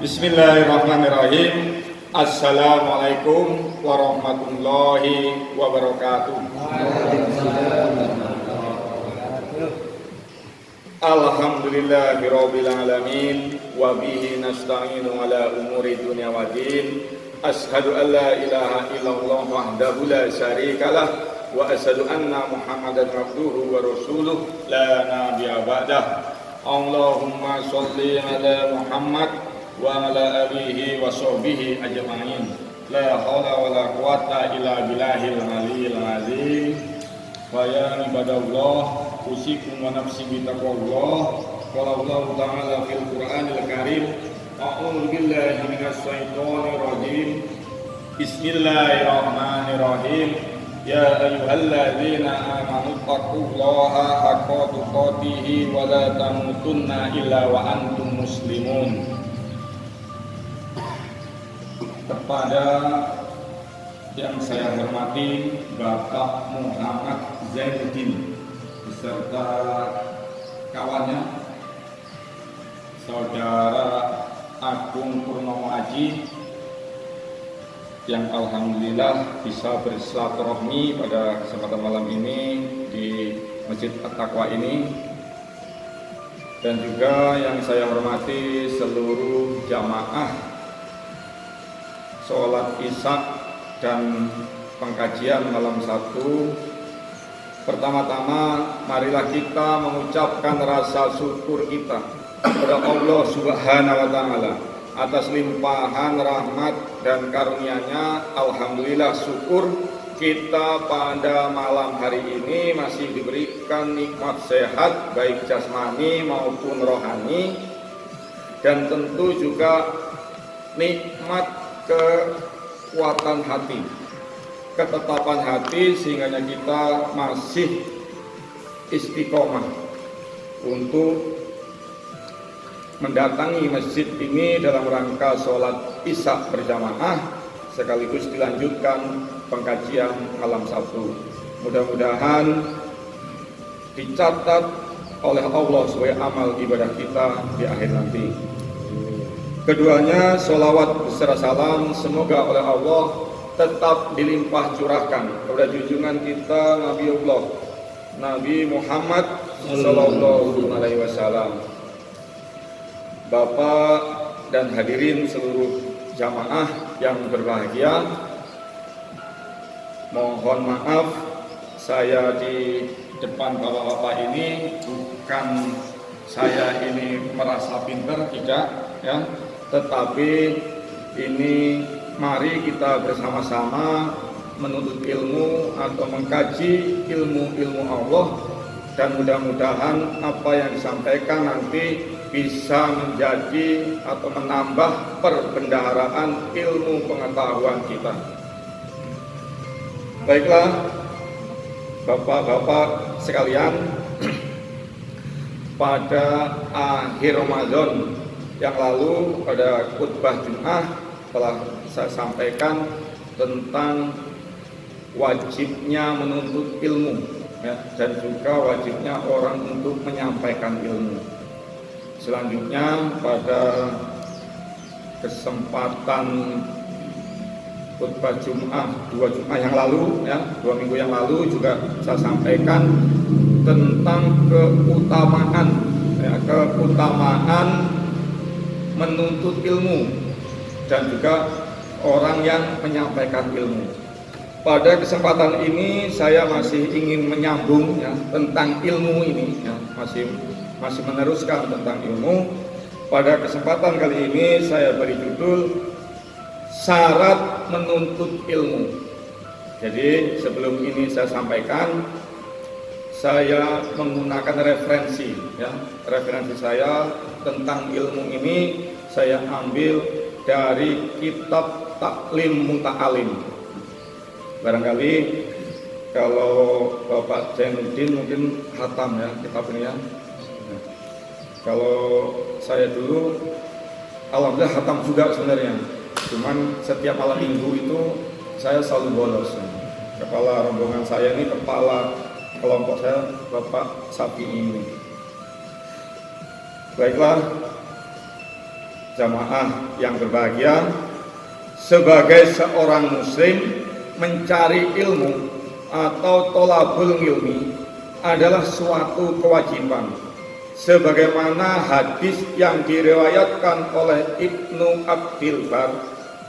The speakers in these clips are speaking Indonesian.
Bismillahirrahmanirrahim. Assalamualaikum warahmatullahi wabarakatuh. Alhamdulillahirabbil alamin wa bihi nasta'inu ala umuri dunya waddin. Asyhadu an la ilaha illallah wahdahu la syarikalah wa asyhadu anna Muhammadan abduhu wa rasuluh la nabiyya ba'dah. Allahumma sholli ala Muhammad wa ala alihi wa sahbihi ajma'in. La haula wa la quwata illa billahil aliyyil azim. Wa ya ibadallah, usikum wa nafsi bi taqwallah. Qala Allah ta'ala fil Qur'anil Karim, a'udzu billahi minasy syaithanir rajim. Bismillahirrahmanirrahim. Ya ayyuhalladzina amanu taqullaha haqqa tuqatih wa la tamutunna illa wa antum muslimun. Kepada yang saya hormati Bapak Muhammad Zainuddin beserta kawannya, Saudara Agung Purnomo Aji, yang alhamdulillah bisa bersilaturahmi pada kesempatan malam ini di Masjid At-Taqwa ini, dan juga yang saya hormati seluruh jamaah sholat isya dan pengkajian malam 1. Pertama-tama marilah kita mengucapkan rasa syukur kita kepada Allah Subhanahu wa Ta'ala atas limpahan rahmat dan karunia-Nya. Alhamdulillah, syukur kita pada malam hari ini masih diberikan nikmat sehat baik jasmani maupun rohani, dan tentu juga nikmat kekuatan hati, ketetapan hati, sehingga kita masih istiqomah untuk mendatangi masjid ini dalam rangka sholat isya berjamaah sekaligus dilanjutkan pengkajian malam 1. Mudah-mudahan dicatat oleh Allah sebagai amal ibadah kita di akhir nanti. Keduanya sholawat beserta salam semoga oleh Allah tetap dilimpah curahkan kepada junjungan kita Nabiullah Nabi Muhammad sallallahu alaihi wasallam. Bapak dan hadirin seluruh jamaah yang berbahagia, mohon maaf saya di depan bapak-bapak ini bukan saya ini merasa pintar, tidak ya, tetapi ini mari kita bersama-sama menuntut ilmu atau mengkaji ilmu-ilmu Allah, dan mudah-mudahan apa yang disampaikan nanti bisa menjadi atau menambah perbendaharaan ilmu pengetahuan kita. Baiklah Bapak-bapak sekalian, pada akhir Ramadan yang lalu pada khutbah Jumat telah saya sampaikan tentang wajibnya menuntut ilmu ya, dan juga wajibnya orang untuk menyampaikan ilmu. Selanjutnya pada kesempatan khutbah Jumat 2 Jumat yang lalu ya, 2 minggu yang lalu juga saya sampaikan tentang keutamaan ya, keutamaan menuntut ilmu dan juga orang yang menyampaikan ilmu. Pada kesempatan ini saya masih ingin menyambung ya, tentang ilmu ini ya, masih meneruskan tentang ilmu. Pada kesempatan kali ini saya beri judul syarat menuntut ilmu. Jadi sebelum ini saya sampaikan, saya menggunakan referensi ya, referensi saya tentang ilmu ini saya ambil dari kitab Taklim Muta'alim. Barangkali kalau Bapak Zainuddin mungkin hatam ya kitab ini ya. Kalau saya dulu alhamdulillah hatam juga sebenarnya, cuman setiap malam minggu itu saya selalu bolos. Kepala rombongan saya ini, kepala kelompok saya Bapak Sapi ini. Baiklah, jamaah yang berbahagia, sebagai seorang muslim mencari ilmu atau tolabul ilmi adalah suatu kewajiban, sebagaimana hadis yang diriwayatkan oleh Ibnu Abdil Bar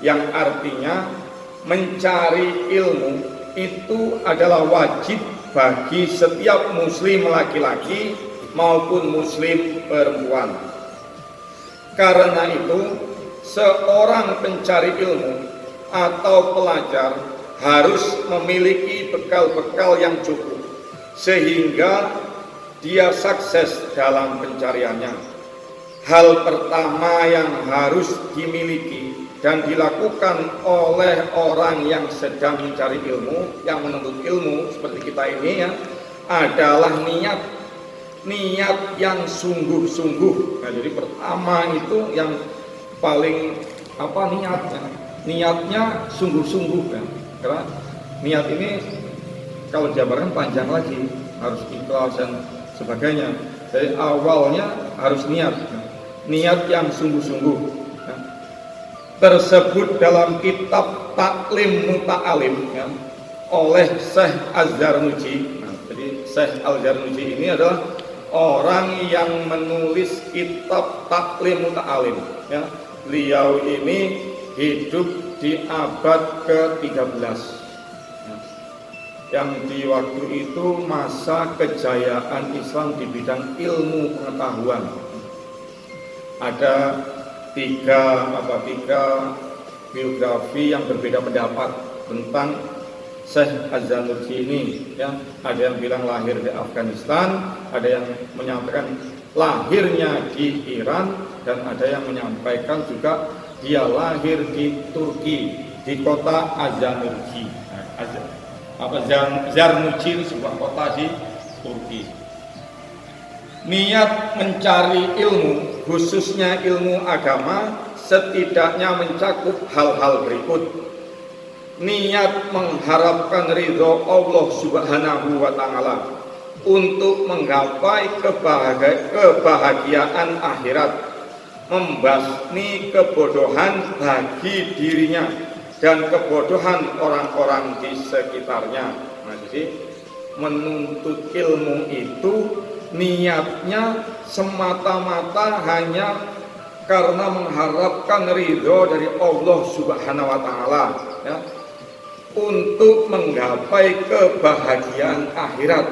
yang artinya mencari ilmu itu adalah wajib bagi setiap muslim laki-laki maupun muslim perempuan. Karena itu, seorang pencari ilmu atau pelajar harus memiliki bekal-bekal yang cukup sehingga dia sukses dalam pencariannya. Hal pertama yang harus dimiliki dan dilakukan oleh orang yang sedang mencari ilmu, yang menuntut ilmu seperti kita ini ya, adalah niat yang sungguh-sungguh. Nah, jadi pertama itu yang paling niatnya sungguh-sungguh kan. Karena niat ini kalau jabaran panjang lagi, harus ikhlas dan sebagainya. Jadi awalnya harus niat yang sungguh-sungguh. Nah, tersebut dalam kitab Taklim Muta'alim ya, oleh Syekh Az-Zarnuji. Nah, jadi Syekh Az-Zarnuji ini adalah orang yang menulis kitab Taklim Muta'alim ya. Beliau ini hidup di abad ke-13 ya, yang di waktu itu masa kejayaan Islam di bidang ilmu pengetahuan. Ada tiga biografi yang berbeda pendapat tentang Syekh Az-Zarnuji ini ya. Ada yang bilang lahir di Afghanistan, ada yang menyampaikan lahirnya di Iran, dan ada yang menyampaikan juga dia lahir di Turki, di kota Az-Zarnuji. Zarnuji itu sebuah kota di Turki. Niat mencari ilmu, khususnya ilmu agama, setidaknya mencakup hal-hal berikut. Niat mengharapkan ridho Allah Subhanahu wa Ta'ala untuk menggapai kebahagiaan akhirat, membasmi kebodohan bagi dirinya dan kebodohan orang-orang di sekitarnya. Nah, jadi menuntut ilmu itu niatnya semata-mata hanya karena mengharapkan ridho dari Allah Subhanahu wa Ta'ala ya, untuk menggapai kebahagiaan akhirat.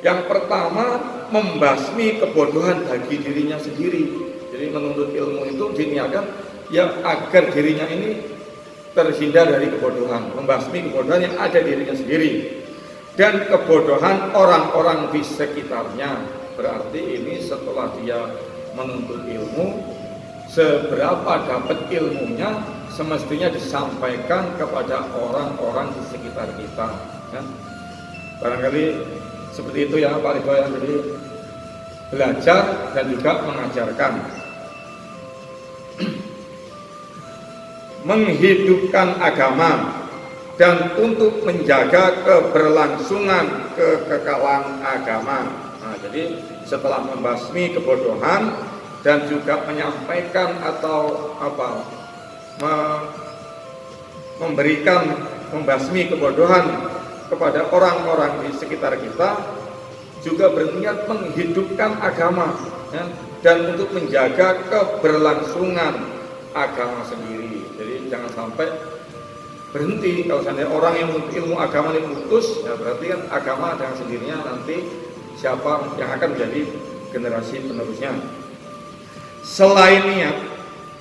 Yang pertama, membasmi kebodohan bagi dirinya sendiri. Jadi menuntut ilmu itu diniatkan ya agar dirinya ini terhindar dari kebodohan, membasmi kebodohan yang ada di dirinya sendiri dan kebodohan orang-orang di sekitarnya. Berarti ini setelah dia menuntut ilmu, seberapa dapat ilmunya semestinya disampaikan kepada orang-orang di sekitar kita ya. Barangkali seperti itu ya Pak Ridho ya. Jadi belajar dan juga mengajarkan, menghidupkan agama dan untuk menjaga keberlangsungan kekekalan agama. Nah, jadi setelah membasmi kebodohan dan juga menyampaikan atau membasmi kebodohan kepada orang-orang di sekitar kita, juga berniat menghidupkan agama ya, dan untuk menjaga keberlangsungan agama sendiri. Jadi jangan sampai berhenti. Kalau seandainya orang yang ilmu agama ini putus, ya berarti kan agama dengan sendirinya nanti siapa yang akan menjadi generasi penerusnya. Selain niat,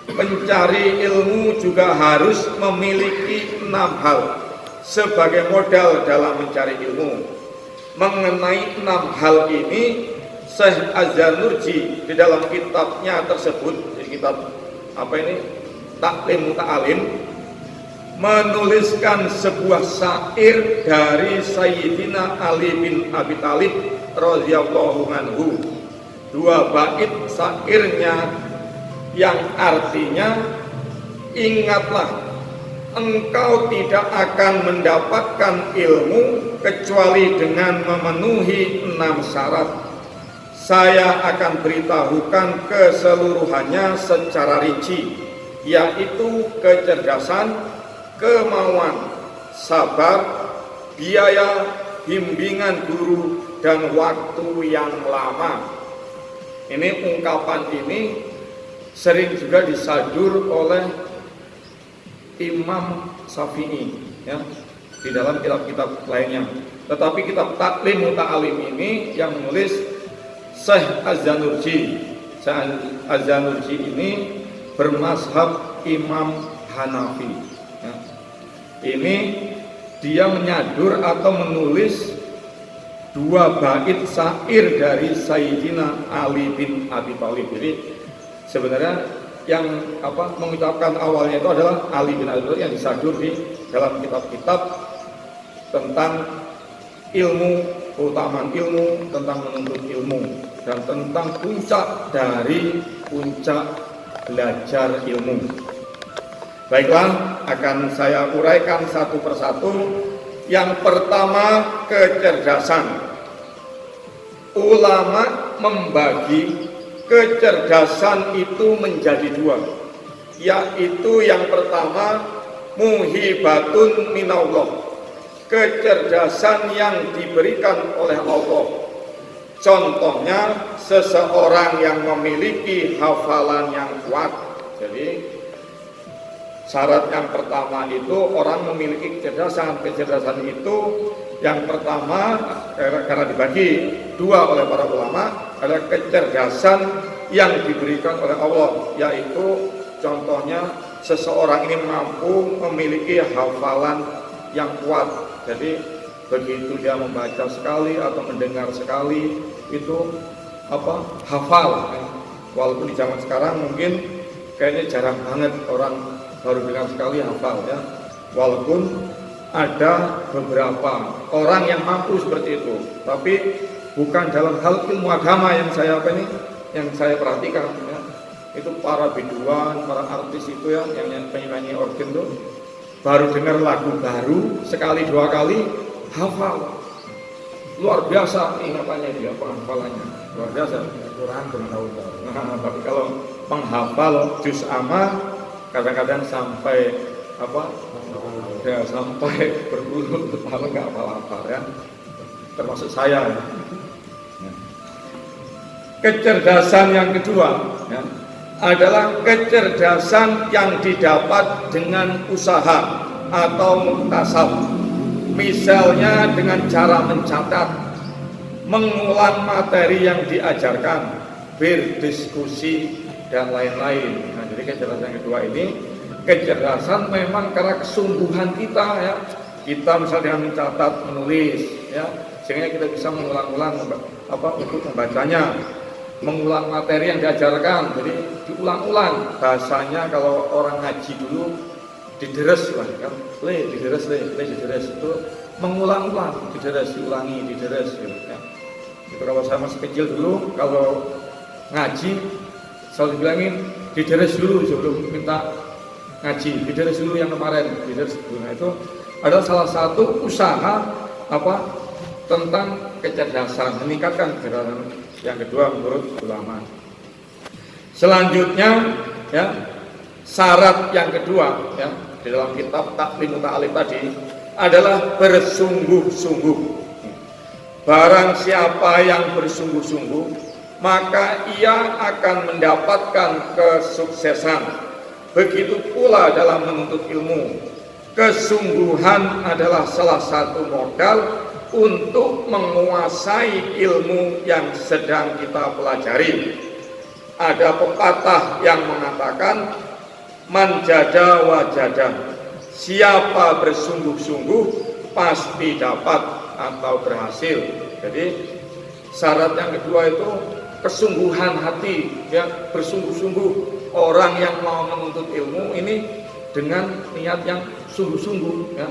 pencari ilmu juga harus memiliki 6 hal sebagai modal dalam mencari ilmu. Mengenai 6 hal ini, Syekh Az-Zarnuji di dalam kitabnya tersebut, di kitab Taklim Muta'alim, menuliskan sebuah syair dari Sayyidina Ali bin Abi Thalib radhiyallahu anhu. 2 bait syairnya yang artinya, ingatlah, engkau tidak akan mendapatkan ilmu kecuali dengan memenuhi 6 syarat. saya akan beritahukan keseluruhannya secara rinci, yaitu kecerdasan, kemauan, sabar, biaya, bimbingan guru, dan waktu yang lama. Ini ungkapan ini sering juga disadur oleh Imam Syafi'i ya, di dalam kitab-kitab lainnya. Tetapi kitab Taklim Muta'alim ini yang menulis Syekh Az-Zanurji. Syekh Az-Zanurji ini bermazhab Imam Hanafi ya. Ini dia menyadur atau menulis 2 bait syair dari Sayyidina Ali bin Abi Thalib. Jadi sebenarnya yang mengucapkan awalnya itu adalah Ali bin Abi Thalib yang disadur di dalam kitab-kitab tentang ilmu, keutamaan ilmu, tentang menuntut ilmu, dan tentang puncak dari puncak belajar ilmu. Baiklah, akan saya uraikan satu persatu. Yang pertama, kecerdasan. Ulama membagi kecerdasan itu menjadi 2, yaitu yang pertama muhibatun minallah, kecerdasan yang diberikan oleh Allah. Contohnya seseorang yang memiliki hafalan yang kuat. Jadi syarat yang pertama itu orang memiliki kecerdasan. Kecerdasan itu yang pertama karena dibagi 2 oleh para ulama adalah kecerdasan yang diberikan oleh Allah, yaitu contohnya seseorang ini mampu memiliki hafalan yang kuat. Jadi begitu dia membaca sekali atau mendengar sekali itu hafal. Walaupun di zaman sekarang mungkin kayaknya jarang banget orang baru dengar sekali hafal ya. Walaupun ada beberapa orang yang mampu seperti itu, tapi bukan dalam hal ilmu agama yang saya perhatikan ya. Itu para biduan, para artis itu ya, yang penyanyi organ tuh baru dengar lagu baru sekali 2 kali hafal. Luar biasa ingatannya dia, penghafalannya luar biasa. Quran bertahun-tahun. Nah, tapi kalau penghafal juz amma kadang-kadang sampai sampai berpuluh tahun nggak hafal-hafal ya, termasuk saya ya. Kecerdasan yang kedua ya, adalah kecerdasan yang didapat dengan usaha atau muktasab. Misalnya dengan cara mencatat, mengulang materi yang diajarkan, berdiskusi, dan lain-lain. Nah, jadi kecerdasan yang kedua ini, kecerdasan memang karena kesungguhan kita ya. Kita misalnya mencatat, menulis ya, sehingga kita bisa mengulang-ulang untuk membacanya, mengulang materi yang diajarkan. Jadi diulang-ulang. Bahasanya kalau orang ngaji dulu dideres lah kan, dideres itu mengulang-ulang, dideres, diulangi, dideres gitu ya. Itu kalau saya masih kecil dulu, kalau ngaji selalu dibilangin dideres dulu sebelum minta ngaji, dideres dulu yang kemarin, dideres dulu. Nah, itu adalah salah satu usaha tentang kecerdasan, meningkatkan kecerdasan yang kedua menurut ulama. Selanjutnya ya, syarat yang kedua ya, di dalam kitab Taklim Muta'alim tadi adalah bersungguh-sungguh. Barang siapa yang bersungguh-sungguh, maka ia akan mendapatkan kesuksesan. Begitu pula dalam menuntut ilmu. Kesungguhan adalah salah satu modal untuk menguasai ilmu yang sedang kita pelajari. Ada pepatah yang mengatakan manjada wajada, siapa bersungguh-sungguh pasti dapat atau berhasil. Jadi syarat yang kedua itu kesungguhan hati ya, bersungguh-sungguh. Orang yang mau menuntut ilmu ini dengan niat yang sungguh-sungguh ya.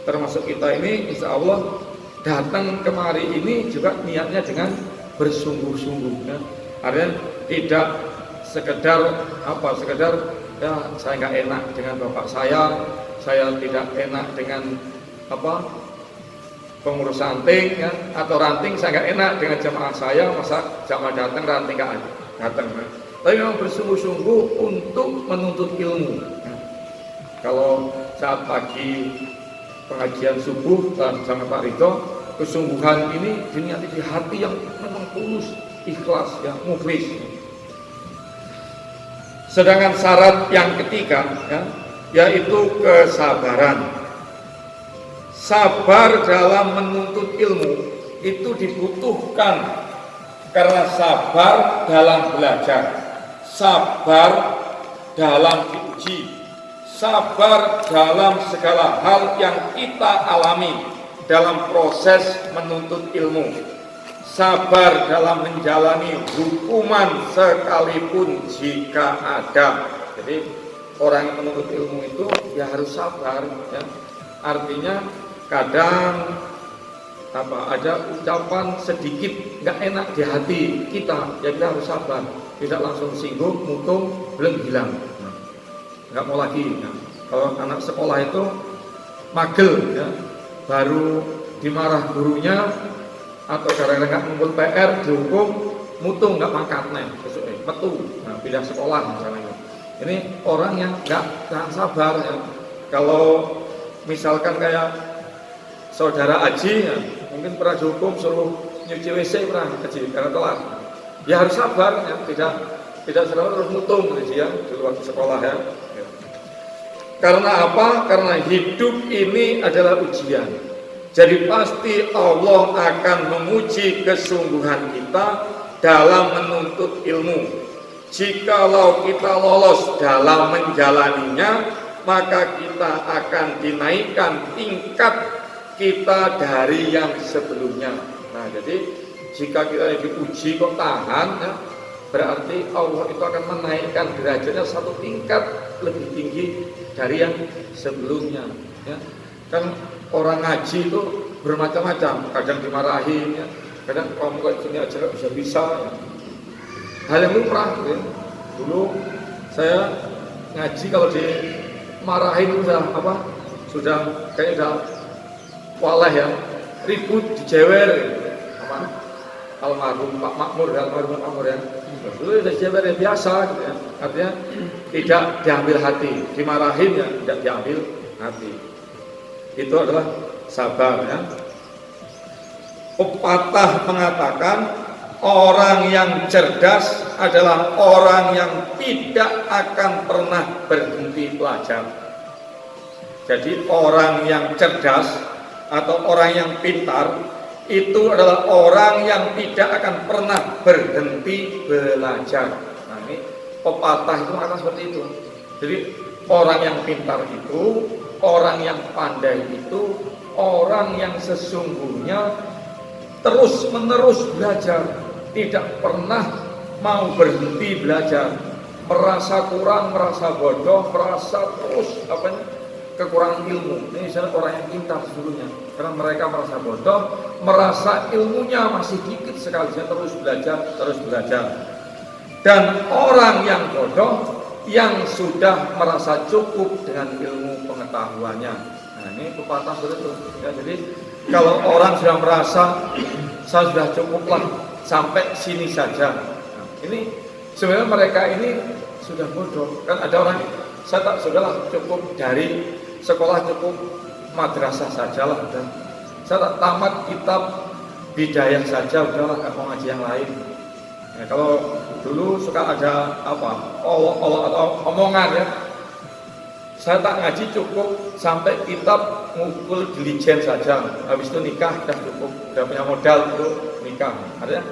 Termasuk kita ini insya Allah datang kemari ini juga niatnya dengan bersungguh-sungguh ya. Artinya tidak sekedar ya saya nggak enak dengan bapak saya tidak enak dengan pengurus ranting ya, atau ranting saya nggak enak dengan jamaah saya, masa jamaah datang ranting nggak datang. Tapi memang bersungguh-sungguh untuk menuntut ilmu. Kalau saat pagi pengajian subuh sama Pak Ridho, kesungguhan ini diniati di hati yang memang tulus, ikhlas, ya, mukhlis. Sedangkan syarat yang ketiga, ya, yaitu kesabaran. Sabar dalam menuntut ilmu itu dibutuhkan karena sabar dalam belajar, sabar dalam diuji, sabar dalam segala hal yang kita alami dalam proses menuntut ilmu, sabar dalam menjalani hukuman sekalipun jika ada. Jadi orang yang menuntut ilmu itu ya harus sabar, ya. Artinya kadang ada ucapan sedikit nggak enak di hati kita, ya kita harus sabar, tidak langsung singgung, mutung, belum hilang, nggak mau lagi. Kalau anak sekolah itu magel, ya, baru dimarah gurunya atau gara-gara nggak ngumpul PR dihukum, mutung nggak mangkat nih, metu, pindah sekolah misalnya. Ini orang yang nggak sabar, ya. Kalau misalkan kayak saudara Aji, ya, mungkin pernah dihukum suruh nyuci WC, pernah Aji karena telat. Ya harus sabar, ya, tidak selalu terus mutung gitu ya di waktu sekolah, ya. Karena apa? Karena hidup ini adalah ujian. Jadi pasti Allah akan menguji kesungguhan kita dalam menuntut ilmu. Jikalau kita lolos dalam menjalaninya, maka kita akan dinaikkan tingkat kita dari yang sebelumnya. Nah, jadi jika kita diuji kok tahan, ya, berarti Allah itu akan menaikkan derajatnya satu tingkat lebih tinggi dari yang sebelumnya, ya. Kan orang ngaji itu bermacam-macam, kadang dimarahin, ya, kadang kamu kayak gini aja nggak bisa-bisa, ya. Hal yang lumrah, ya. Dulu saya ngaji kalau dimarahin sudah kayak udah walah, ya, ribut dijewer sama almarhum Pak Makmur, ya, dulu udah dijewer ya, biasa gitu, ya. Artinya tidak diambil hati, dimarahin ya tidak diambil hati. Itu adalah sabar, ya. Pepatah mengatakan orang yang cerdas adalah orang yang tidak akan pernah berhenti belajar. Jadi orang yang cerdas atau orang yang pintar itu adalah orang yang tidak akan pernah berhenti belajar. Nah, ini pepatah itu akan seperti itu. Jadi orang yang pintar itu, orang yang pandai itu, orang yang sesungguhnya terus menerus belajar, tidak pernah mau berhenti belajar, merasa kurang, merasa bodoh, merasa terus kekurangan ilmu. Ini misalnya orang yang pintar sesungguhnya, karena mereka merasa bodoh, merasa ilmunya masih dikit sekali, terus belajar. Dan orang yang bodoh yang sudah merasa cukup dengan ilmu pengetahuannya. Nah, ini pepatah seperti itu, ya. Jadi kalau orang sudah merasa saya sudah cukuplah sampai sini saja, nah, ini sebenarnya mereka ini sudah bodoh. Kan ada orang, saya tak sudahlah cukup dari sekolah, cukup madrasah sajalah, dan saya tak tamat kitab bidayah saja, udahlah nggak mau ngaji yang lain. Ya, kalau dulu suka ada atau omongan, ya, saya tak ngaji cukup sampai kitab ngukul dilijen saja, habis itu nikah sudah cukup, sudah punya modal untuk nikah. Artinya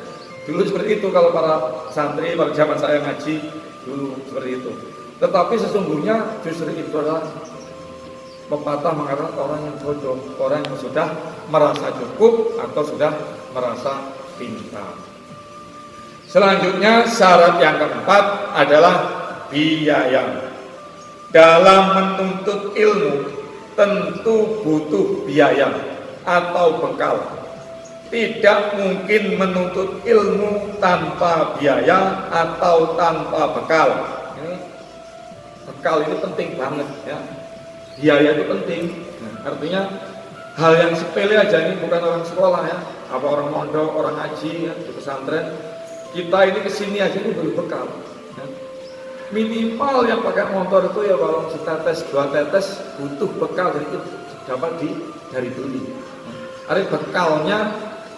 dulu seperti itu kalau para santri pada zaman saya ngaji dulu seperti itu. Tetapi sesungguhnya justru itu adalah pepatah mengatakan orang yang bodoh, orang yang sudah merasa cukup atau sudah merasa pintar. Selanjutnya syarat yang keempat adalah biaya. Dalam menuntut ilmu tentu butuh biaya atau bekal. Tidak mungkin menuntut ilmu tanpa biaya atau tanpa bekal. Ini bekal ini penting banget, ya. Biaya itu penting. Nah, artinya hal yang sepele aja, ini bukan orang sekolah ya, apa orang mondok, orang ngaji ya, di pesantren. Kita ini kesini aja ini belum bekal ya. Minimal yang pakai motor itu ya kalau setetes, 2 tetes butuh bekal, dan itu dapat dari beli. Ada bekalnya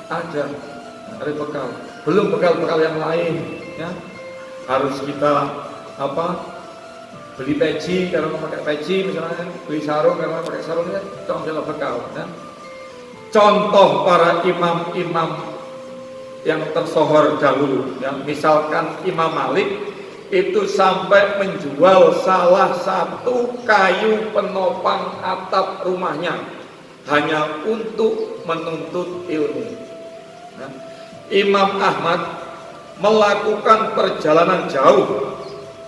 ada, ada bekal. Belum bekal-bekal yang lain ya. Harus kita beli peci karena pakai peci, misalnya beli sarung karena pakai sarung, ya itu adalah bekal ya. Contoh para imam-imam yang tersohor dahulu ya, misalkan Imam Malik itu sampai menjual salah satu kayu penopang atap rumahnya hanya untuk menuntut ilmu ya. Imam Ahmad melakukan perjalanan jauh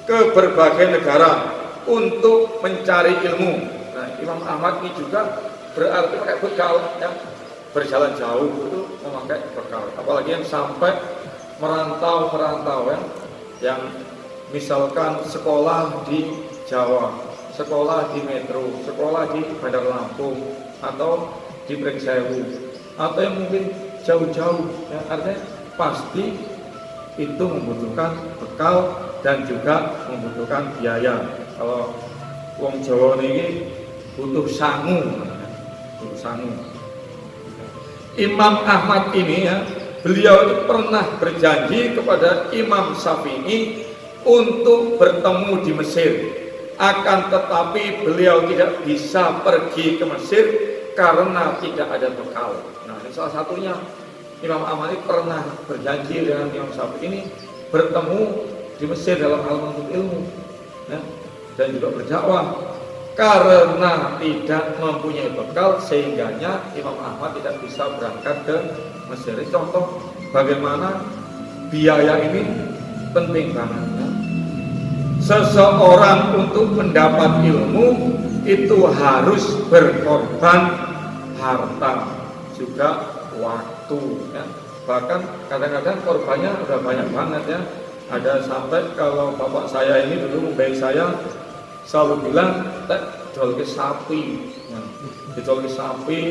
ke berbagai negara untuk mencari ilmu. Nah, Imam Ahmad ini juga berarti pakai bekal ya. Berjalan jauh itu memakai bekal. Apalagi yang sampai merantau ya, yang misalkan sekolah di Jawa, sekolah di Metro, sekolah di Bandar Lampung atau di Pringsewu, atau yang mungkin jauh-jauh ya, artinya pasti itu membutuhkan bekal dan juga membutuhkan biaya. Kalau wong Jawa ini butuh sangu, butuh sangu. Imam Ahmad ini ya, beliau itu pernah berjanji kepada Imam Syafi'i untuk bertemu di Mesir. Akan tetapi beliau tidak bisa pergi ke Mesir karena tidak ada bekal. Nah, ini salah satunya. Imam Ahmad ini pernah berjanji dengan Imam Syafi'i ini bertemu di Mesir dalam hal menuntut ilmu ya, dan juga berdakwah. Karena tidak mempunyai bekal sehingganya Imam Ahmad tidak bisa berangkat ke Mesir. Contoh bagaimana biaya ini penting banget ya. Seseorang untuk mendapat ilmu itu harus berkorban harta juga waktu ya. Bahkan kadang-kadang korbannya udah banyak banget ya. Ada sampai kalau bapak saya ini dulu membayar saya selalu bilang, jual ke sapi, jual ke sapi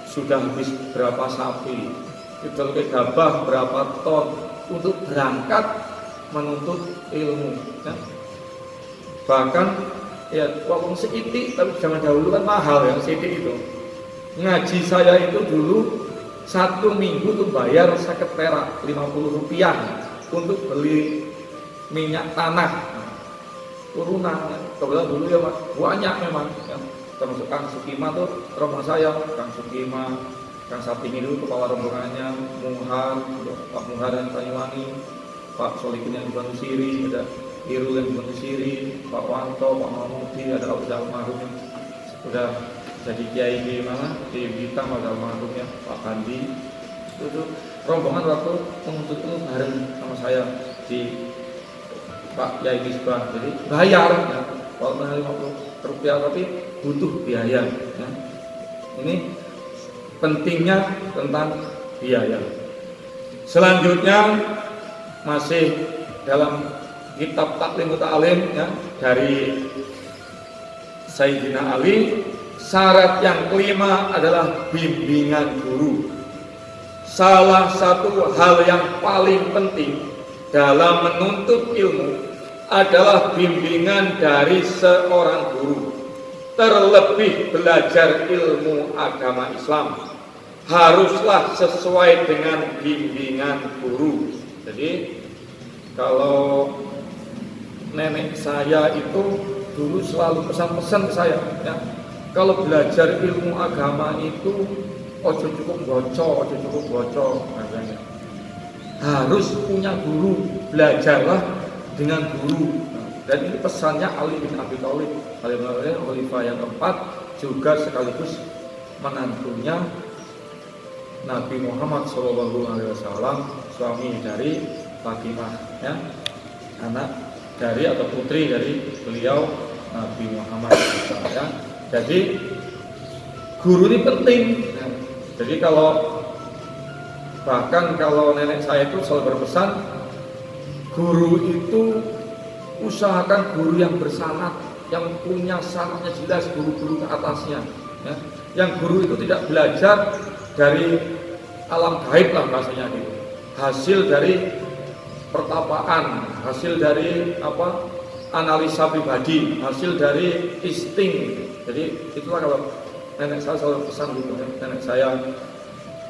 sudah habis berapa sapi, jual ke gabah berapa ton untuk berangkat menuntut ilmu ya. Bahkan ya walaupun seitik, tapi zaman dahulu kan mahal ya seitik itu. Ngaji saya itu dulu 1 minggu tuh bayar 50 perak, 50 rupiah untuk beli minyak tanah turunan. Kebetulan dulu ya Mas, banyak memang ya. Termasuk Kang Sukima tuh rombongan saya, Kang Sukima, Kang Sapini dulu kepala rombongannya, Muhar, Pak Muhar dan Banyuwangi, Pak Solikin yang di Batu Siri, ada Irul yang di Batu Siri, Pak Wanto, Pak Mahmudi, ada Abu Almarhum yang sudah jadi kiai di mana? Di Blitar, ada Almarhum ya, Pak Bandi. Itu rombongan waktu menuntut itu bareng sama saya di Pak Yai Misbah. Jadi bayar ya, walaupun 50 rupiah tapi butuh biaya ya. Ini pentingnya tentang biaya. Selanjutnya masih dalam kitab Taklim Ta'alim ya, dari Sayyidina Ali, syarat yang kelima adalah bimbingan guru. Salah satu hal yang paling penting dalam menuntut ilmu adalah bimbingan dari seorang guru. Terlebih belajar ilmu agama Islam haruslah sesuai dengan bimbingan guru. Jadi kalau nenek saya itu dulu selalu pesan-pesan ke saya ya, kalau belajar ilmu agama itu ojo cukup bocor katanya. Harus punya guru, belajarlah dengan guru. Dan ini pesannya Ali bin Abi Thalib, khalifah yang keempat, juga sekaligus menantunya Nabi Muhammad SAW, suami dari Fatimah ya, anak dari atau putri dari beliau Nabi Muhammad SAW ya. Jadi guru ini penting ya. Jadi bahkan kalau nenek saya itu selalu berpesan, guru itu usahakan guru yang bersanad, yang punya sanadnya jelas, guru-guru ke atasnya. ya. Yang guru itu tidak belajar dari alam gaib lah bahasanya gitu. Hasil dari pertapaan, hasil dari analisa pribadi, hasil dari insting. Jadi itulah kalau nenek saya selalu pesan gitu ya. Nenek saya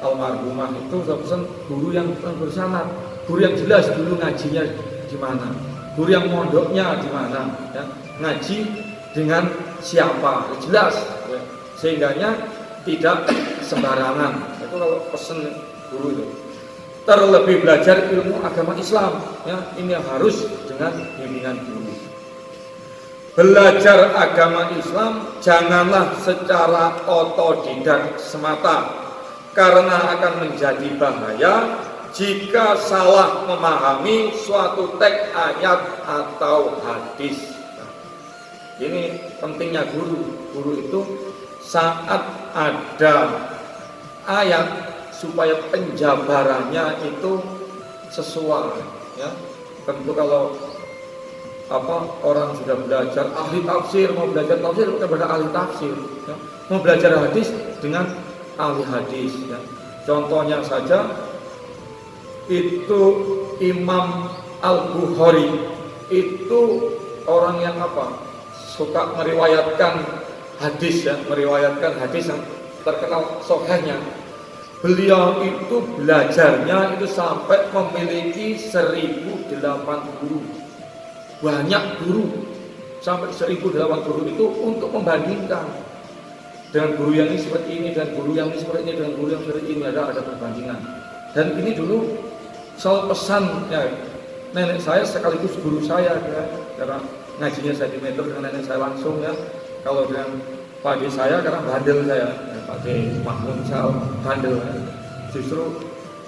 almarhumah itu selalu pesan guru yang bersanad, guru yang jelas dulu ngajinya di mana, guru yang mondoknya di mana, ya. Ngaji dengan siapa, jelas, ya. Sehingganya tidak sembarangan. Itu kalau pesan guru itu. Terlebih belajar ilmu agama Islam, ya, ini yang harus dengan bimbingan guru. Belajar agama Islam janganlah secara otodidak semata, karena akan menjadi bahaya jika salah memahami suatu teks ayat atau hadis. Nah, ini pentingnya guru. Guru itu saat ada ayat supaya penjabarannya itu sesuai, ya. Tentu kalau orang sudah belajar ahli tafsir, mau belajar tafsir kepada ahli tafsir, ya. Mau belajar hadis dengan ahli hadis, ya. Contohnya saja itu Imam Al-Bukhari itu orang yang suka meriwayatkan hadis, ya, meriwayatkan hadis yang terkenal sahihnya. Beliau itu belajarnya itu sampai memiliki 1008 guru. Banyak guru, sampai 1008 guru itu untuk membandingkan dengan guru yang ini seperti ini, dan guru yang ini seperti ini, dengan guru yang seperti ini, ada perbandingan. Dan ini dulu selalu pesan, ya, nenek saya sekaligus guru saya, ya, karena ngajinya saya di meter dengan nenek saya langsung, ya. Kalau dengan Pak D saya karena bandel saya, ya, Pak D Mahmud Sal bandel, ya. Justru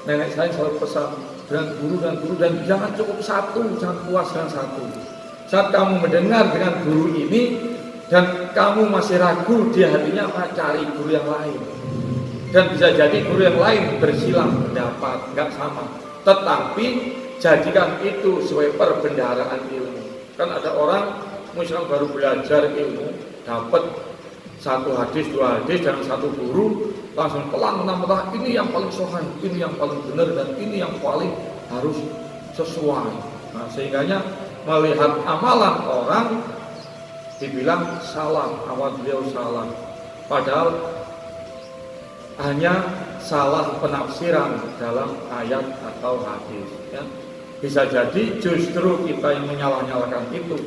nenek saya selalu pesan dengan guru dan jangan cukup satu, jangan puas dengan satu. Saat kamu mendengar dengan guru ini dan kamu masih ragu di hatinya, cari guru yang lain. Dan bisa jadi guru yang lain bersilang pendapat, nggak sama. Tetapi jadikan itu sebagai perbendaharaan ilmu. Kan ada orang misalnya baru belajar ilmu, dapat satu hadis, dua hadis dan satu guru, langsung pelan mentah ini yang paling sahih, ini yang paling benar, dan ini yang paling harus sesuai. Nah, sehingganya melihat amalan orang dibilang salah, awal beliau salah, padahal hanya salah penafsiran dalam ayat atau hadis, ya. Bisa jadi justru kita yang menyalah-nyalahkan itu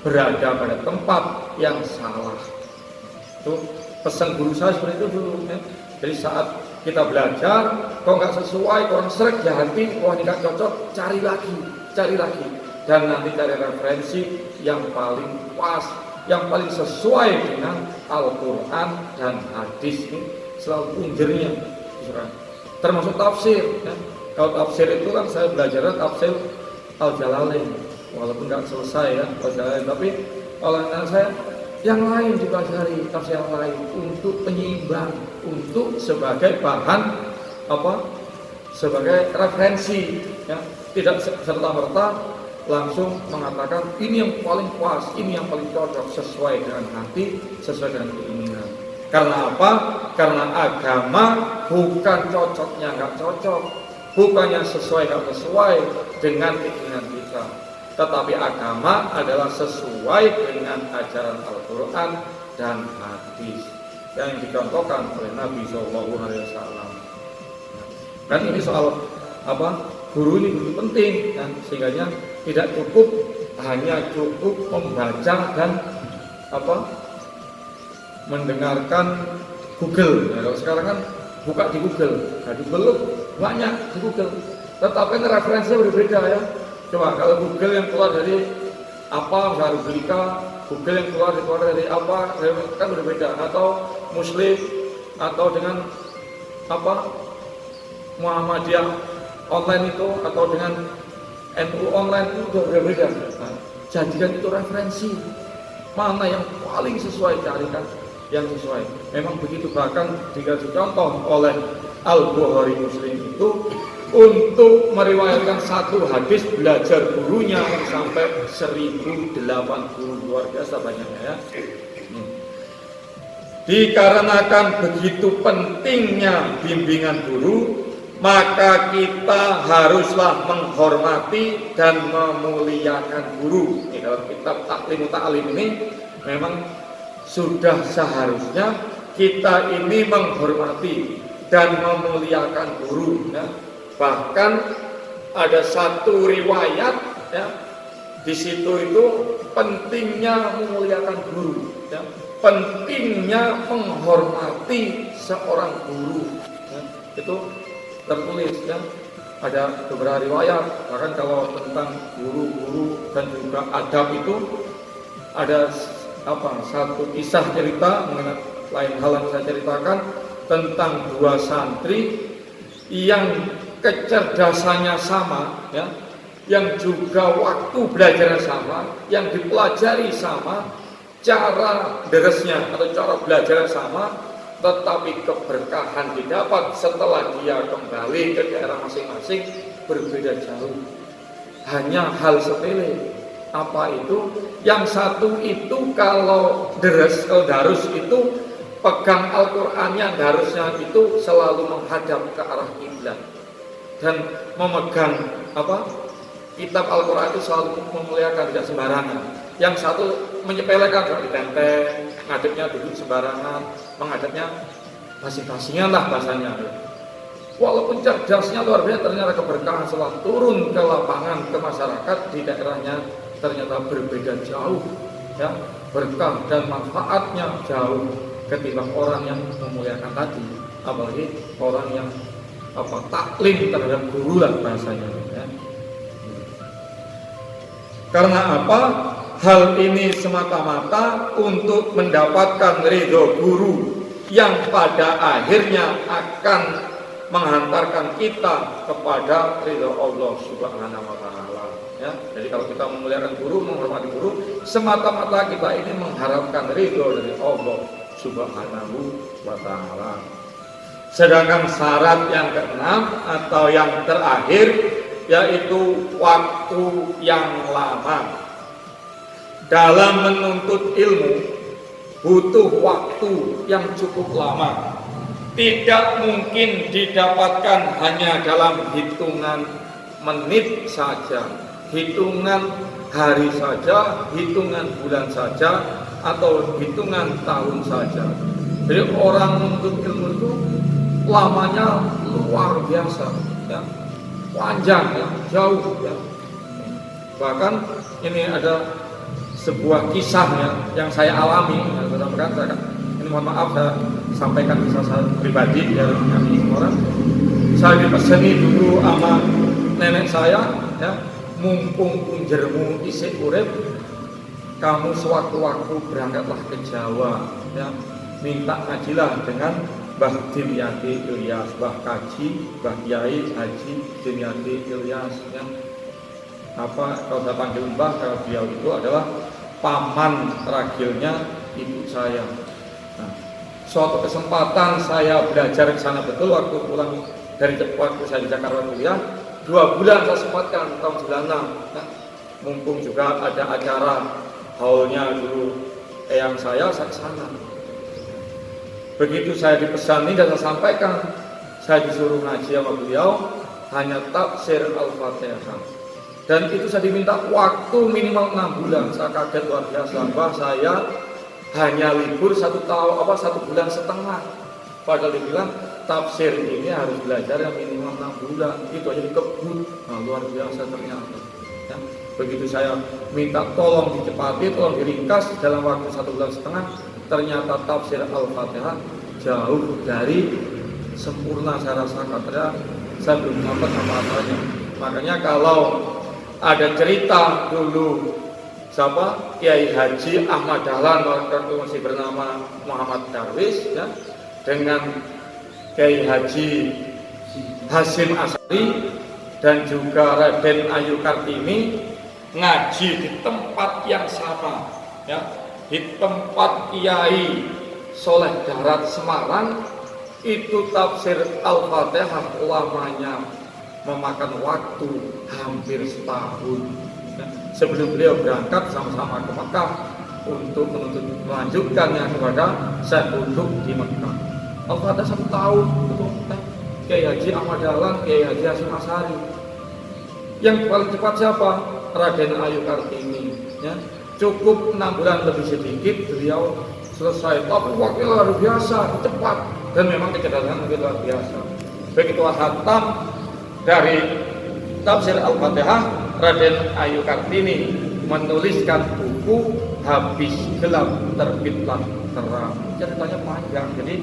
berada pada tempat yang salah. Itu pesan guru saya seperti itu dulu, ya. Jadi saat kita belajar, kalau nggak sesuai, kurang sreg di hati, wah ini nggak cocok, cari lagi, dan nanti cari referensi yang paling pas, yang paling sesuai dengan Al-Quran dan hadis. Ini selalu punjernya, termasuk tafsir, ya. Kalau tafsir itu kan saya belajar tafsir Al-Jalalain, walaupun nggak selesai, ya, Al-Jalalain, tapi oleh saya yang lain dipelajari, tafsir yang lain untuk penyeimbang, untuk sebagai bahan sebagai referensi, ya. Tidak serta-merta langsung mengatakan ini yang paling pas, ini yang paling cocok, sesuai dengan hati, sesuai dengan keinginan. Karena apa? Karena agama bukan cocoknya nggak cocok, bukannya sesuai nggak sesuai dengan keinginan kita, tetapi agama adalah sesuai dengan ajaran Al-Quran dan hadis yang dicontohkan oleh Nabi SAW. Dan ini soal guru ini begitu penting, dan sehingga tidak cukup hanya membaca dan mendengarkan Google. Nah, kalau sekarang kan buka di Google, nah, di Google banyak di Google, tetapi referensinya berbeda, ya. Coba kalau Google yang keluar dari Rubrika, Google yang keluar dari kan berbeda, atau Muslim, atau dengan Muhammadiyah online itu, atau dengan NU online itu sudah berbeda. Nah, jadikan itu referensi, mana yang paling sesuai, carikan yang sesuai. Memang begitu, bahkan dikasih contoh oleh Al-Bukhari Muslim itu untuk meriwayatkan satu hadis belajar gurunya sampai 1080, luar biasa banyaknya, ya. Dikarenakan begitu pentingnya bimbingan guru, maka kita haruslah menghormati dan memuliakan guru. Ini dalam kitab Taklim Ta'lim ini memang sudah seharusnya kita ini menghormati dan memuliakan guru. Ya. Bahkan ada satu riwayat, ya, di situ itu pentingnya memuliakan guru. Ya. Pentingnya menghormati seorang guru, ya, itu tertulis, ya, ada beberapa riwayat. Bahkan kalau tentang guru-guru dan juga adab itu ada satu kisah cerita mengenai lain hal yang saya ceritakan tentang dua santri yang kecerdasannya sama, ya, yang juga waktu belajarnya sama, yang dipelajari sama, cara deresnya atau cara belajar sama, tetapi keberkahan didapat setelah dia kembali ke daerah masing-masing berbeda jauh. Hanya hal sepele. Apa itu? Yang satu itu kalau darus itu pegang Al-Qur'annya, darusnya itu selalu menghadap ke arah kiblat dan memegang kitab Al-Qur'an itu selalu memuliakan, tidak sembarangan. Yang satu menyepelekan, ditenteng, ngadepnya duduk sembarangan, menghadapnya basi-basinya lah bahasanya. Walaupun cerdasnya luar biasa, ternyata keberkahan setelah turun ke lapangan, ke masyarakat di daerahnya ternyata berbeda jauh, ya, berkah dan manfaatnya jauh ketimbang orang yang memuliakan tadi, apalagi orang yang taklim terhadap guru lah bahasanya, ya. Karena apa? Hal ini semata-mata untuk mendapatkan ridho guru yang pada akhirnya akan menghantarkan kita kepada ridho Allah Subhanahu wa Ta'ala. Ya, jadi kalau kita memuliakan guru, menghormati guru, semata-mata kita ini mengharapkan ridho dari Allah Subhanahu wa Ta'ala. Sedangkan syarat yang keenam atau yang terakhir yaitu waktu yang lama. Dalam menuntut ilmu butuh waktu yang cukup lama. Tidak mungkin didapatkan hanya dalam hitungan menit saja, hitungan hari saja, hitungan bulan saja, atau hitungan tahun saja. Jadi orang menuntut ilmu itu lamanya luar biasa, ya, panjang, ya, jauh, ya. Bahkan ini ada sebuah kisah, ya, yang saya alami, ya, ini mohon maaf saya sampaikan kisah saya pribadi ya, kami semua orang. Saya dipeseni dulu sama nenek saya, ya, mumpung punjermu isih urip, kamu sewaktu-waktu berangkatlah ke Jawa, ya, minta ngajilah dengan Mbah Dimyati Ilyas, Mbah Kaji, Mbah Kiai Haji Dimyati Ilyas, ya. Kalau saya panggil Mbah, kalau beliau itu adalah paman ragilnya ibu saya. Nah, suatu kesempatan saya belajar ke sana betul waktu pulang dari waktu saya di Jakarta kuliah, 2 bulan saya sempatkan tahun 96. Nah, mumpung juga ada acara haulnya dulu eyang saya ke sana. Begitu saya dipesani dan saya sampaikan, saya disuruh ngaji sama beliau hanya tafsir Al-Fatihah. Dan itu saya diminta waktu minimal 6 bulan. Saya kaget luar biasa, Mbah, saya hanya libur 1 bulan setengah. Padahal dibilang tafsir ini harus belajar yang minimal 6 bulan. Itu aja dikebut. Nah, luar biasa ternyata, ya. Begitu saya minta tolong dicepati, tolong diringkas dalam waktu 1 bulan setengah, ternyata tafsir Al-Fatihah jauh dari sempurna saya rasakan. Ternyata saya belum dapat apa-apanya. Makanya kalau ada cerita dulu Kiai Haji Ahmad Dahlan, waktu masih bernama Muhammad Darwis, ya, dengan Kiai Haji Hasyim Asy'ari dan juga Raden Ayu Kartini ngaji di tempat yang sama, ya, di tempat Kiai Soleh Darat Semarang. Itu tafsir Al-Fatihah lamanya memakan waktu hampir setahun. Sebelum beliau berangkat sama-sama ke Mekah untuk melanjutkannya kepada Syekh Qutb di Mekah. Al-Fatihah 1 tahun itu Kiai Haji Ahmad Dahlan, Kiai Haji Hasyim Asy'ari. Yang paling cepat siapa? Raden Ayu Kartini. Ya. Cukup 6 bulan lebih sedikit beliau selesai. Tapi waktu luar biasa, cepat dan memang kecerdasan luar biasa. Begitu hatam dari tafsir Al-Fatihah, Raden Ayu Kartini menuliskan buku Habis Gelap Terbitlah Terang. Ceritanya panjang. Jadi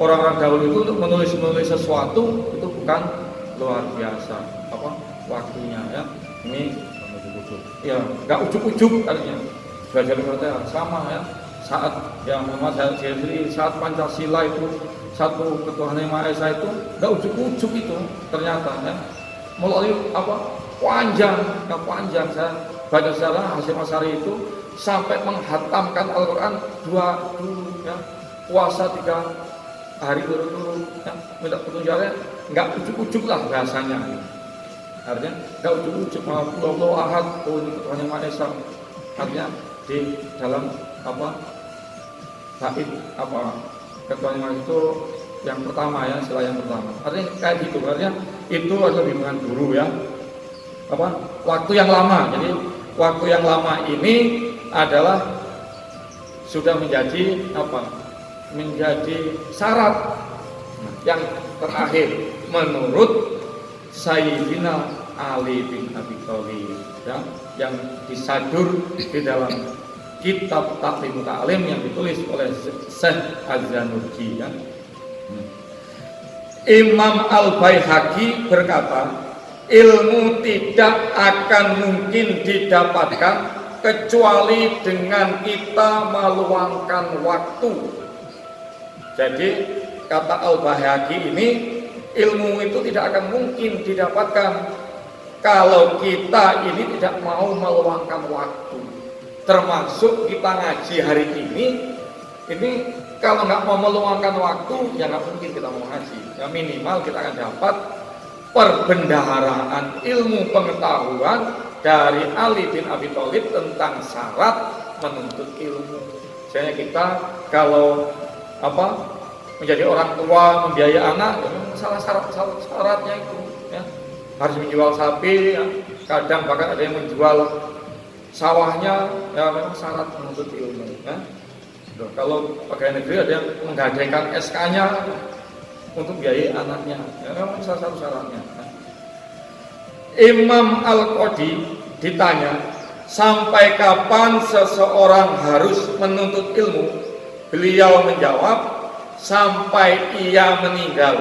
orang-orang dahulu itu untuk menulis sesuatu itu bukan luar biasa waktunya ya. Ini ya nggak ujuk-ujuk artinya. Belajar Al-Fatihah sama ya. Saat yang Muhammad Hazari saat Pancasila itu satu ketuhanan yang Maha Esa itu nggak ujuk-ujuk itu ternyata ya. Melalui panjang saya baca sejarah Hasyim Asy'ari itu sampai menghatamkan Al-Quran dulu ya, puasa 3 hari turun-turun ya, minta petunjuknya nggak ujuk-ujuk lah bahasanya ya. Artinya nggak ujuk-ujuk Allahu Ahad, ini Tuhan yang Maha Esa, artinya di dalam bait ketuhanan yang Maha Esa itu yang pertama ya, sila yang pertama artinya kayak gitu, artinya itu adalah bimbingan guru ya, waktu yang lama. Jadi waktu yang lama ini adalah sudah menjadi menjadi syarat yang terakhir menurut Sayyidina Ali bin Abi Thalib ya, yang disadur di dalam kitab Taklim Ta'lim yang ditulis oleh Syekh Az-Zanurji ya. Imam Al-Baihaqi berkata, ilmu tidak akan mungkin didapatkan kecuali dengan kita meluangkan waktu. Jadi kata Al-Baihaqi ini, ilmu itu tidak akan mungkin didapatkan kalau kita ini tidak mau meluangkan waktu. Termasuk kita ngaji hari ini kalau nggak mau meluangkan waktu, ya nggak mungkin kita mau ngaji. Ya minimal kita akan dapat perbendaharaan ilmu pengetahuan dari Ali bin Abi Thalib tentang syarat menuntut ilmu. Misalnya kita kalau menjadi orang tua, membiayai anak, ya memang salah syaratnya itu ya. Harus menjual sapi ya. Kadang bahkan ada yang menjual sawahnya, ya memang syarat menuntut ilmu ya. Kalau pegawai negeri ada yang menggadaikan SK-nya untuk biayai anaknya, ya memang salah satu syaratnya ya. Imam Al-Qadi ditanya, sampai kapan seseorang harus menuntut ilmu? Beliau menjawab, sampai ia meninggal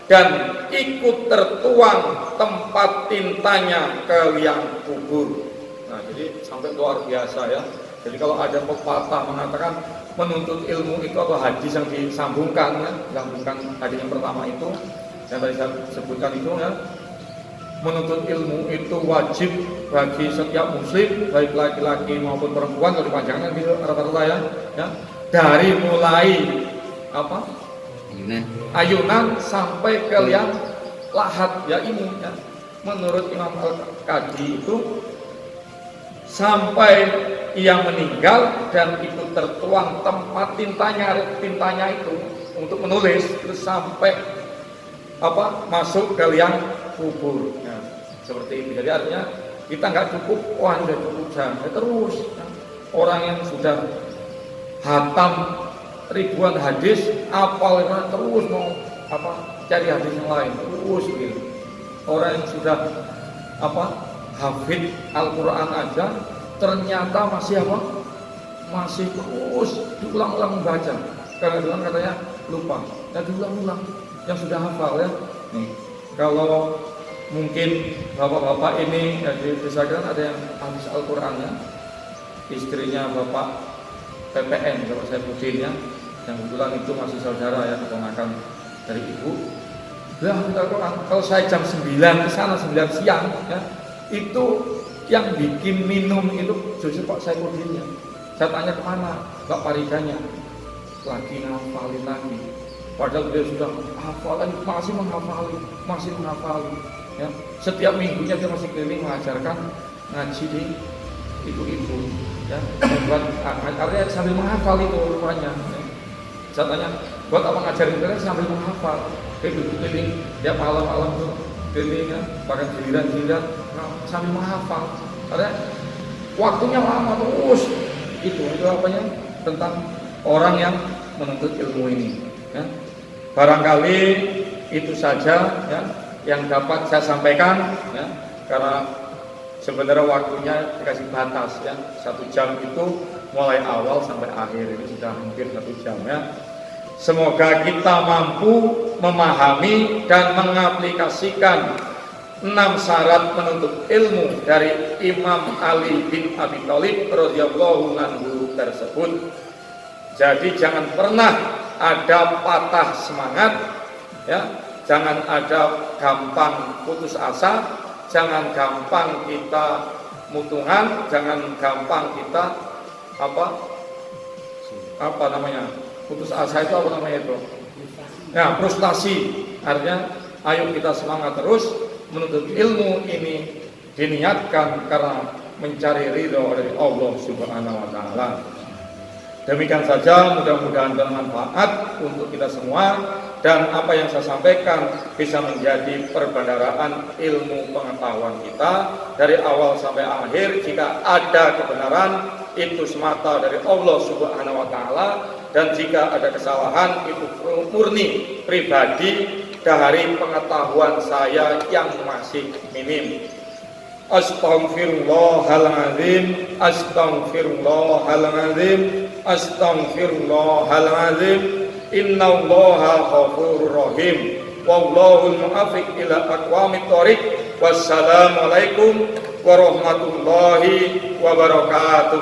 dan ikut tertuang tempat tintanya ke liang kubur. Nah, jadi sampai luar biasa ya. Jadi kalau ada pepatah mengatakan menuntut ilmu itu atau hadis yang disambungkan ya, disambungkan hadis yang pertama itu yang tadi saya sebutkan itu ya, menuntut ilmu itu wajib bagi setiap muslim, baik laki-laki maupun perempuan. Kalau dipanjangkan gitu rata-rata ya, dari mulai ayunan sampai ke liang lahat ya ini ya. Menurut Imam Al-Qadi itu sampai ia meninggal dan ikut tertuang tempat tintanya itu untuk menulis, terus sampai masuk ke liang kubur ya, seperti itu. Jadi artinya kita nggak cukup sudah cukup jangan terus ya. Orang yang sudah hatam ribuan hadis, apal terus mau cari hadis yang lain terus gitu. Orang yang sudah hafid Al-Quran aja ternyata masih terus diulang-ulang membaca karena katanya lupa ya, diulang-ulang yang sudah hafal ya. Nih kalau mungkin bapak-bapak ini ya, di desa kan ada yang habis Al-Quran ya, istrinya bapak PPN, bapak saya Budin ya, yang kebetulan itu masih saudara ya, keponakan dari ibu. Lah Al-Quran, kalau saya jam 9 ke sana 9 siang ya, itu yang bikin minum itu justru Pak Saifuddinnya. Saya tanya kemana Pak Paridanya, lagi ngafalin lagi. Padahal dia sudah hafalan, masih menghafali ya. Setiap minggunya dia masih keliling mengajarkan ngaji di ibu-ibu. Ya, buat artinya sambil menghafal itu rupanya. Ya. Saya tanya, buat apa ngajarin kalian sambil menghafal? Keliling tiap malam-malam tuh keliling ya, pakai giliran-giliran sambil menghafal. Karena waktunya lama terus. Itu apanya tentang orang yang menuntut ilmu ini. Ya. Barangkali itu saja ya yang dapat saya sampaikan ya, karena sebenarnya waktunya dikasih batas ya, 1 jam itu mulai awal sampai akhir itu sudah hampir 1 jam ya. Semoga kita mampu memahami dan mengaplikasikan 6 syarat menuntut ilmu dari Imam Ali bin Abi Thalib radhiyallahu anhu tersebut. Jadi jangan pernah ada patah semangat ya, jangan ada gampang putus asa, jangan gampang kita mutungan, jangan gampang kita apa namanya putus asa itu apa namanya itu? Ya, frustasi. Artinya ayo kita semangat terus menuntut ilmu ini, diniatkan karena mencari ridho dari Allah Subhanahu wa taala. Demikian saja, mudah-mudahan bermanfaat untuk kita semua dan apa yang saya sampaikan bisa menjadi perbendaharaan ilmu pengetahuan kita dari awal sampai akhir. Jika ada kebenaran itu semata dari Allah Subhanahu wa taala, dan jika ada kesalahan itu murni pribadi dari pengetahuan saya yang masih minim. Astaghfirullahaladzim, astaghfirullahaladzim, astaghfirullahaladzim. Innallaha ghafurur rahim. Wallahul muwaffiq ila aqwamit thoriq. Wassalamualaikum warahmatullahi wabarakatuh.